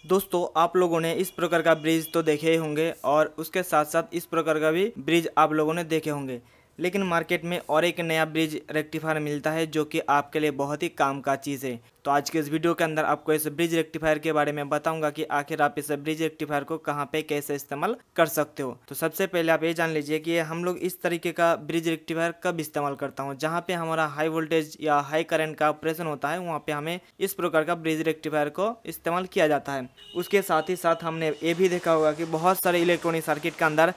दोस्तों आप लोगों ने इस प्रकार का ब्रिज तो देखे ही होंगे और उसके साथ साथ इस प्रकार का भी ब्रिज आप लोगों ने देखे होंगे, लेकिन मार्केट में और एक नया ब्रिज रेक्टिफायर मिलता है जो कि आपके लिए बहुत ही काम का चीज़ है। तो आज के इस वीडियो के अंदर आपको इस ब्रिज रेक्टिफायर के बारे में बताऊंगा कि आखिर आप इस ब्रिज रेक्टिफायर को कहाँ पे कैसे इस्तेमाल कर सकते हो। तो सबसे पहले आप ये जान लीजिए कि हम लोग इस तरीके का ब्रिज रेक्टिफायर कब इस्तेमाल करता हूँ, जहाँ पे हमारा हाई वोल्टेज या हाई करंट का ऑपरेशन होता है, वहाँ पे हमें इस प्रकार का ब्रिज रेक्टिफायर को इस्तेमाल किया जाता है। उसके साथ ही साथ हमने ये भी देखा होगा कि बहुत सारे इलेक्ट्रॉनिक सर्किट के अंदर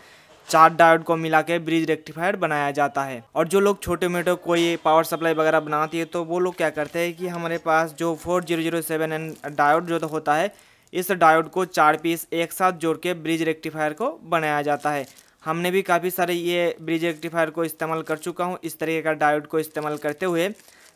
4 डायोड को मिला के ब्रिज रेक्टिफायर बनाया जाता है। और जो लोग छोटे मोटे कोई पावर सप्लाई वगैरह बनाती है तो वो लोग क्या करते हैं कि हमारे पास जो 4007N डायोड जो होता है, इस डायोड को 4 पीस एक साथ जोड़ के ब्रिज रेक्टिफायर को बनाया जाता है। हमने भी काफ़ी सारे ये ब्रिज रेक्टिफायर को इस्तेमाल कर चुका हूँ इस तरीके का डायोड को इस्तेमाल करते हुए।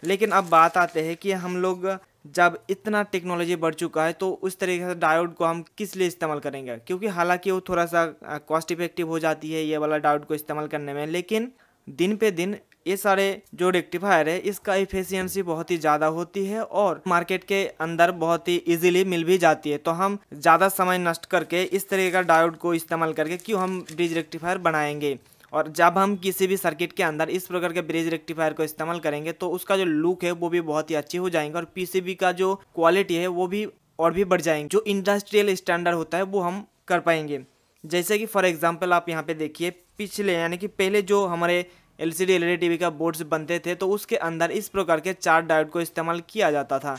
लेकिन अब बात आते हैं कि हम लोग जब इतना टेक्नोलॉजी बढ़ चुका है तो उस तरीके से डायोड को हम किस लिए इस्तेमाल करेंगे, क्योंकि हालांकि वो थोड़ा सा कॉस्ट इफेक्टिव हो जाती है ये वाला डायोड को इस्तेमाल करने में, लेकिन दिन पे दिन ये सारे जो रेक्टिफायर है इसका एफिशिएंसी बहुत ही ज़्यादा होती है और मार्केट के अंदर बहुत ही इजीली मिल भी जाती है। तो हम ज़्यादा समय नष्ट करके इस तरीके का डायोड को इस्तेमाल करके क्यों हम ब्रिज रेक्टिफायर बनाएंगे। और जब हम किसी भी सर्किट के अंदर इस प्रकार के ब्रिज रेक्टिफायर को इस्तेमाल करेंगे तो उसका जो लुक है वो भी बहुत ही अच्छी हो जाएंगे और पीसीबी का जो क्वालिटी है वो भी और भी बढ़ जाएंगे। जो इंडस्ट्रियल स्टैंडर्ड होता है वो हम कर पाएंगे। जैसे कि फॉर एग्जांपल आप यहाँ पे देखिए, पिछले यानी कि पहले जो हमारे LCD LED टीवी का बोर्ड्स बनते थे तो उसके अंदर इस प्रकार के 4 डायोड को इस्तेमाल किया जाता था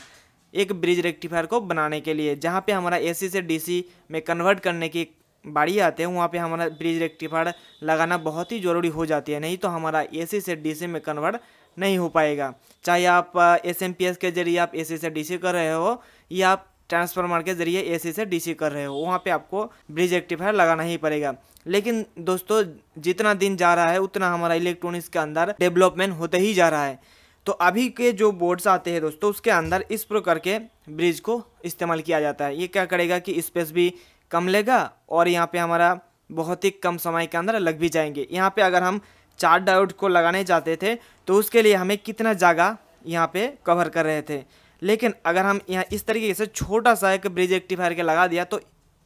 एक ब्रिज रेक्टिफायर को बनाने के लिए। जहाँ पे हमारा AC से DC में कन्वर्ट करने की बाड़ी आते हैं वहाँ पे हमारा ब्रिज रेक्टिफायर लगाना बहुत ही ज़रूरी हो जाती है, नहीं तो हमारा AC से DC में कन्वर्ट नहीं हो पाएगा। चाहे आप SMPS के जरिए आप AC से DC कर रहे हो या आप ट्रांसफार्मर के जरिए AC से DC कर रहे हो, वहाँ पे आपको ब्रिज रेक्टिफायर लगाना ही पड़ेगा। लेकिन दोस्तों जितना दिन जा रहा है उतना हमारा इलेक्ट्रॉनिक्स के अंदर डेवलपमेंट होते ही जा रहा है। तो अभी के जो बोर्ड्स आते हैं दोस्तों उसके अंदर इस प्रकार के ब्रिज को इस्तेमाल किया जाता है। ये क्या करेगा कि स्पेस भी कम लेगा और यहाँ पे हमारा बहुत ही कम समय के अंदर लग भी जाएंगे। यहाँ पे अगर हम 4 डायोड को लगाने जाते थे तो उसके लिए हमें कितना जगह यहाँ पे कवर कर रहे थे, लेकिन अगर हम यहाँ इस तरीके से छोटा सा एक ब्रिज रेक्टिफायर के लगा दिया तो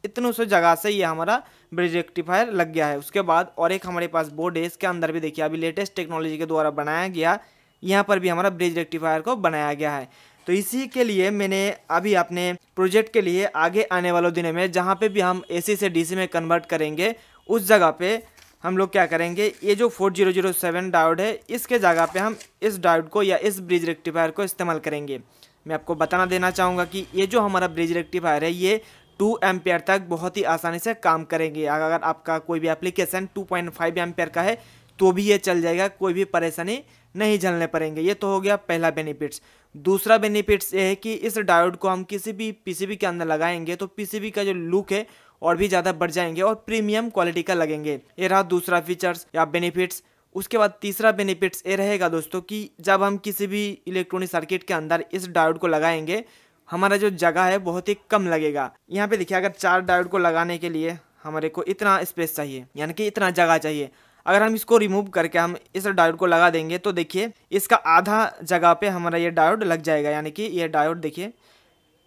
इतनों से जगह से ये हमारा ब्रिज रेक्टिफायर लग गया है। उसके बाद और एक हमारे पास बोर्ड है, इसके अंदर भी देखिए अभी लेटेस्ट टेक्नोलॉजी के द्वारा बनाया गया, यहाँ पर भी हमारा ब्रिज रेक्टिफायर को बनाया गया है। तो इसी के लिए मैंने अभी अपने प्रोजेक्ट के लिए आगे आने वाले दिनों में जहाँ पे भी हम AC से DC में कन्वर्ट करेंगे उस जगह पे हम लोग क्या करेंगे, ये जो 4007 डायोड है इसके जगह पे हम इस डायोड को या इस ब्रिज रेक्टिफायर को इस्तेमाल करेंगे। मैं आपको बताना देना चाहूँगा कि ये जो हमारा ब्रिज रेक्टिफायर है ये 2 एम्पियर तक बहुत ही आसानी से काम करेंगे। अगर आपका कोई भी एप्लीकेशन 2.5 एम्पियर का है तो भी ये चल जाएगा, कोई भी परेशानी नहीं झेलने पड़ेंगे। ये तो हो गया पहला बेनिफिट्स। दूसरा बेनिफिट्स ये है कि इस डायोड को हम किसी भी पीसीबी के अंदर लगाएंगे तो पीसीबी का जो लुक है और भी ज़्यादा बढ़ जाएंगे और प्रीमियम क्वालिटी का लगेंगे। ये रहा दूसरा फीचर्स या बेनिफिट्स। उसके बाद तीसरा बेनिफिट्स ये रहेगा दोस्तों कि जब हम किसी भी इलेक्ट्रॉनिक सर्किट के अंदर इस डायोड को लगाएंगे हमारा जो जगह है बहुत ही कम लगेगा। यहाँ पे देखिए अगर 4 डायोड को लगाने के लिए हमारे को इतना स्पेस चाहिए, यानी कि इतना जगह चाहिए। अगर हम इसको रिमूव करके हम इस डायोड को लगा देंगे तो देखिए इसका आधा जगह पे हमारा ये डायोड लग जाएगा, यानी कि ये डायोड देखिए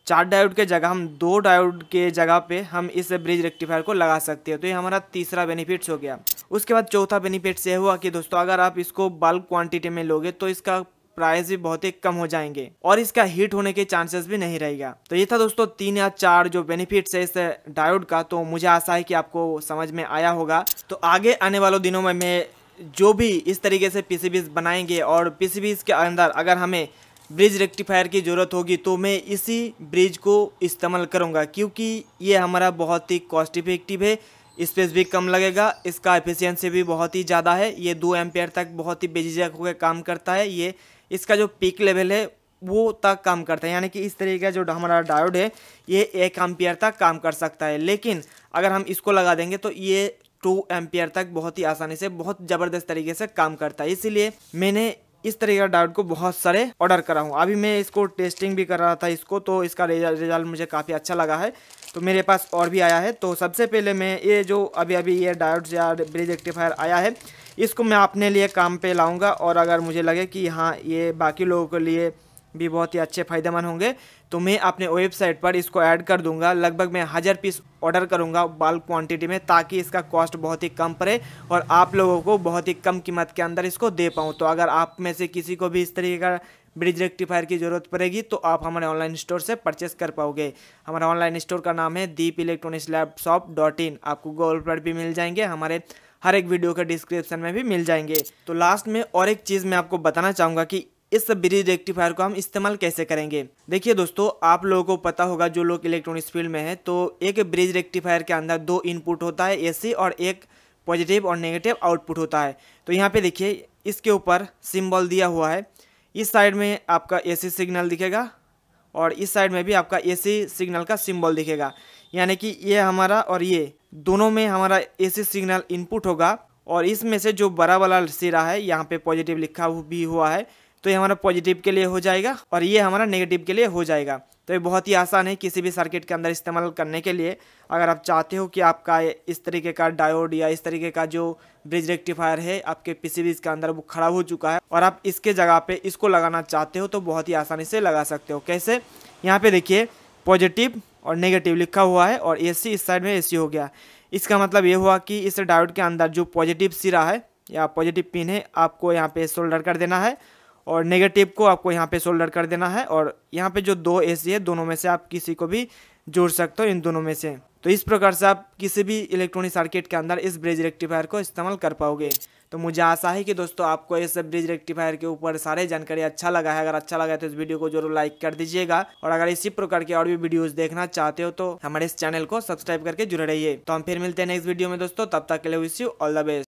4 डायोड के जगह हम 2 डायोड के जगह पे हम इस ब्रिज रेक्टिफायर को लगा सकते हैं। तो ये हमारा तीसरा बेनिफिट्स हो गया। उसके बाद चौथा बेनिफिट्स ये हुआ कि दोस्तों अगर आप इसको बल्क क्वांटिटी में लोगे तो इसका प्राइस भी बहुत ही कम हो जाएंगे और इसका हीट होने के चांसेस भी नहीं रहेगा। तो ये था दोस्तों 3 या 4 जो बेनिफिट्स है इस डायोड का। तो मुझे आशा है कि आपको समझ में आया होगा। तो आगे आने वाले दिनों में मैं जो भी इस तरीके से पीसीबीज बनाएंगे और पीसीबीज के अंदर अगर हमें ब्रिज रेक्टिफायर की ज़रूरत होगी तो मैं इसी ब्रिज को इस्तेमाल करूँगा, क्योंकि ये हमारा बहुत ही कॉस्ट इफेक्टिव है, स्पेस भी कम लगेगा, इसका एफिशिएंसी भी बहुत ही ज़्यादा है। ये 2 एम्पियर तक बहुत ही बेझिझक होकर काम करता है। ये इसका जो पीक लेवल है वो तक काम करता है, यानी कि इस तरीके का जो हमारा डायोड है ये 1 एम्पियर तक काम कर सकता है। लेकिन अगर हम इसको लगा देंगे तो ये 2 एम्पियर तक बहुत ही आसानी से बहुत ज़बरदस्त तरीके से काम करता है। इसीलिए मैंने इस तरीके का डायोड को बहुत सारे ऑर्डर करा हूँ। अभी मैं इसको टेस्टिंग भी कर रहा था इसको, तो इसका रिजल्ट मुझे काफ़ी अच्छा लगा है। तो मेरे पास और भी आया है। तो सबसे पहले मैं ये जो अभी ये डायोड या ब्रिज रेक्टिफायर आया है इसको मैं अपने लिए काम पे लाऊंगा और अगर मुझे लगे कि हाँ ये बाकी लोगों के लिए भी बहुत ही अच्छे फायदेमंद होंगे। तो मैं अपने वेबसाइट पर इसको ऐड कर दूंगा। लगभग मैं 1000 पीस ऑर्डर करूंगा बल्क क्वांटिटी में, ताकि इसका कॉस्ट बहुत ही कम पड़े और आप लोगों को बहुत ही कम कीमत के अंदर इसको दे पाऊँ। तो अगर आप में से किसी को भी इस तरीके का ब्रिज रेक्टिफायर की ज़रूरत पड़ेगी तो आप हमारे ऑनलाइन स्टोर से परचेस कर पाओगे। हमारा ऑनलाइन स्टोर का नाम है deepelectronicslabshop.in। आपको गूगल पर भी मिल जाएंगे, हमारे हर एक वीडियो के डिस्क्रिप्शन में भी मिल जाएंगे। तो लास्ट में और एक चीज़ मैं आपको बताना चाहूँगा कि इस ब्रिज रेक्टिफायर को हम इस्तेमाल कैसे करेंगे। देखिए दोस्तों, आप लोगों को पता होगा जो लोग इलेक्ट्रॉनिक्स फील्ड में है, तो एक ब्रिज रेक्टिफायर के अंदर 2 इनपुट होता है एसी, और एक पॉजिटिव और नेगेटिव आउटपुट होता है। तो यहाँ पे देखिए इसके ऊपर सिंबल दिया हुआ है। इस साइड में आपका एसी सिग्नल दिखेगा और इस साइड में भी आपका एसी सिग्नल का सिंबल दिखेगा, यानी कि ये हमारा और ये दोनों में हमारा एसी सिग्नल इनपुट होगा। और इसमें से जो बड़ा वाला सिरा है यहाँ पे पॉजिटिव लिखा भी हुआ है, तो ये हमारा पॉजिटिव के लिए हो जाएगा और ये हमारा नेगेटिव के लिए हो जाएगा। तो ये बहुत ही आसान है किसी भी सर्किट के अंदर इस्तेमाल करने के लिए। अगर आप चाहते हो कि आपका इस तरीके का डायोड या इस तरीके का जो ब्रिज रेक्टिफायर है आपके पीसीबीज के अंदर वो खराब हो चुका है और आप इसके जगह पे इसको लगाना चाहते हो, तो बहुत ही आसानी से लगा सकते हो। कैसे? यहाँ पे देखिए पॉजिटिव और नेगेटिव लिखा हुआ है और एसी इस साइड में एसी हो गया। इसका मतलब ये हुआ कि इस डायोड के अंदर जो पॉजिटिव सिरा है या पॉजिटिव पिन है आपको यहाँ पे सोल्डर कर देना है और नेगेटिव को आपको यहाँ पे सोल्डर कर देना है। और यहाँ पे जो 2 एसी है दोनों में से आप किसी को भी जोड़ सकते हो, इन दोनों में से। तो इस प्रकार से आप किसी भी इलेक्ट्रॉनिक सर्किट के अंदर इस ब्रिज रेक्टिफायर को इस्तेमाल कर पाओगे। तो मुझे आशा है कि दोस्तों आपको इस ब्रिज रेक्टिफायर के ऊपर सारे जानकारी अच्छा लगा है। अगर अच्छा लगा है तो इस वीडियो को जरूर लाइक कर दीजिएगा और अगर इसी प्रकार के और भी वीडियोस देखना चाहते हो तो हमारे इस चैनल को सब्सक्राइब करके जुड़े रहिए। तो हम फिर मिलते हैं नेक्स्ट वीडियो में दोस्तों, तब तक के लिए wish you all the best.